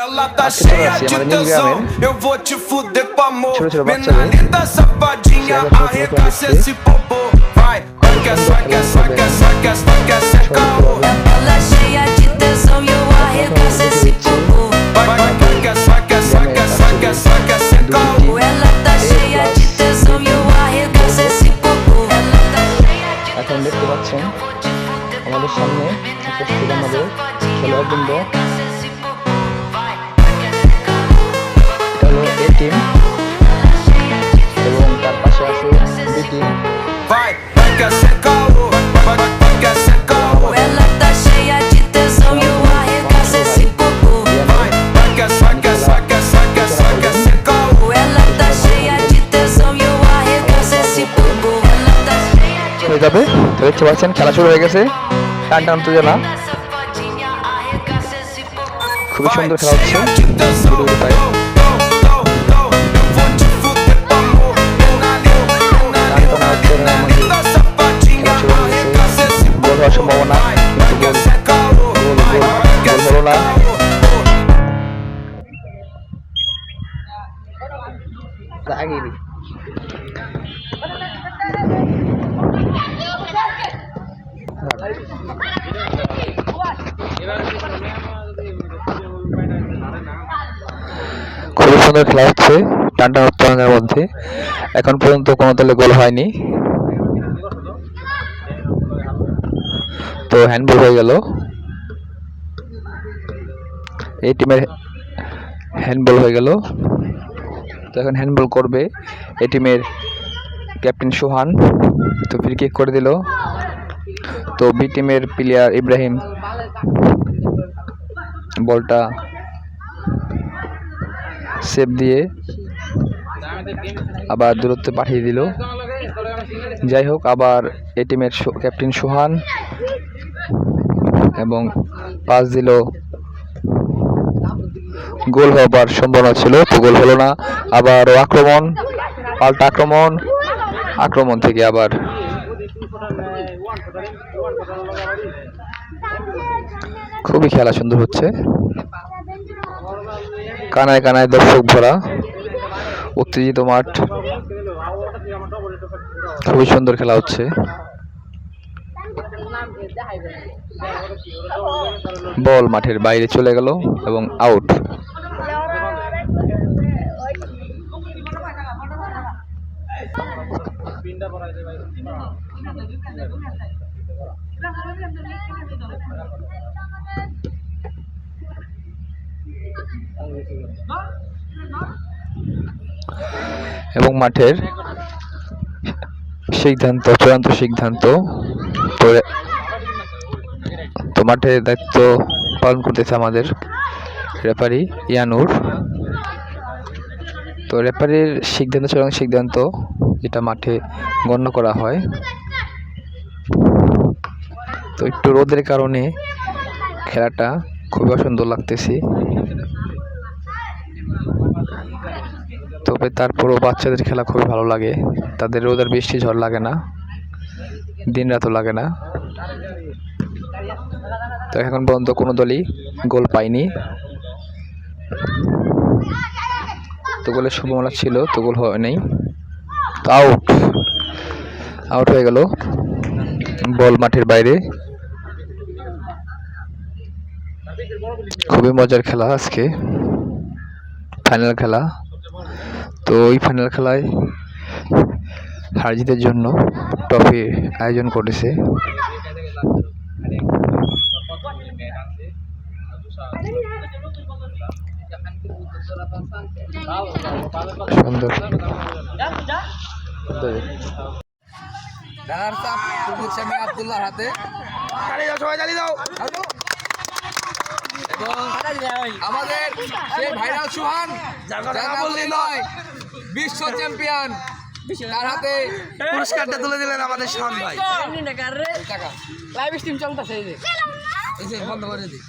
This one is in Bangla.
Ela tá cheia de tesão, eu vou te fuder com amor. Menina linda, safadinha, arregaça esse popô. Vai, quer, quer ser caô. Ela cheia de tesão e eu arregaço esse popô. Vai, quer, ser caô. Ela tá cheia de tesão e eu arregaço esse popô. Ela tá cheia de এখন দেখতে পাচ্ছেন আমাদের সামনে উপস্থিত আমাদের খেলোয়াড়বৃন্দ। এটা হলো এ টিম এবং তার পাশে আছে B team. Vai, quer ser caô. Quer ser caô. Ela tá cheia de tesão e eu arregaço esse popô. Vai, quer, ser caô. Ela tá cheia de tesão e eu arregaço esse popô. Ela tá cheia de হয়ে যাবে তো দেখতে পাচ্ছেন খেলা শুরু হয়ে গেছে। টান টান উত্তেজনা, safadinha, arregaço esse popô. খুবই সুন্দর খেলা হচ্ছে। Cheia de tesão. ভিডিওটি পাই Eu vou te fuder com amor. Menina linda, safadinha, arregaça esse গোল হওয়ার সম্ভাবনা, কিন্তু quer গোল ser caô. গোল হলো না। খুবই সুন্দর খেলা হচ্ছে টান টান উত্তেজনার মধ্যে। এখন পর্যন্ত কোনো দলে গোল হয়নি, তো হ্যান্ডবল হয়ে গেল। এই টিমের হ্যান্ডবল হয়ে গেল। তো এখন হ্যান্ডবল করবে এই টিমের ক্যাপ্টেন সোহান। তো ফ্রি কিক করে দিল। তো বি টিমের প্লেয়ার ইব্রাহিম বলটা সেভ দিয়ে আবার দূরত্বে পাঠিয়ে দিল। যাই হোক, আবার এই টিমের ক্যাপ্টেন সোহান এবং পাস দিল। গোল হবার সম্ভাবনা ছিল, তো গোল হলো না। আবার আক্রমণ, পাল্টা আক্রমণ থেকে আবার খুবই খেলা সুন্দর হচ্ছে। কানায় কানায় দর্শক ভরা, উত্তেজিত মাঠ, খুবই সুন্দর খেলা হচ্ছে। বল মাঠের বাইরে চলে গেল এবং আউট। এবং মাঠের সিদ্ধান্ত, চূড়ান্ত সিদ্ধান্ত, তো মাঠের দায়িত্ব পালন করতেছে আমাদের রেফারি ইয়ানুর। তো রেফারির সিদ্ধান্ত, চূড়ান্ত সিদ্ধান্ত, যেটা মাঠে গণ্য করা হয়। তো একটু রোদের কারণে খেলাটা খুবই অসুন্দর লাগতেছে, তবে তারপরও বাচ্চাদের খেলা খুবই ভালো লাগে। তাদের রোদের বৃষ্টি ঝড় লাগে না, দিন রাতও লাগে না। তো এখন পর্যন্ত কোনো দলই গোল পায়নি। তো গোলের সম্ভাবনা ছিল, তো গোল হয় নাই। তো আউট হয়ে গেল। বল মাঠের বাইরে। খুবই মজার খেলা আজকে, ফাইনাল খেলা। তো ওই ফাইনাল খেলায় হার জিতের জন্য ট্রফি আয়োজন করেছে। সুন্দর আব্দুল্লাহর হাতে সবাই চালিয়ে দাও। এবং আমাদের সেই ভাইরাল সোহান, নয় বিশ্ব চ্যাম্পিয়ন, তার হাতে পুরস্কারটা তুলে দিলেন আমাদের সোহান ভাই। টাকা লাইভ স্ট্রিম চলতেছে, এই যে বন্ধ করে দিই।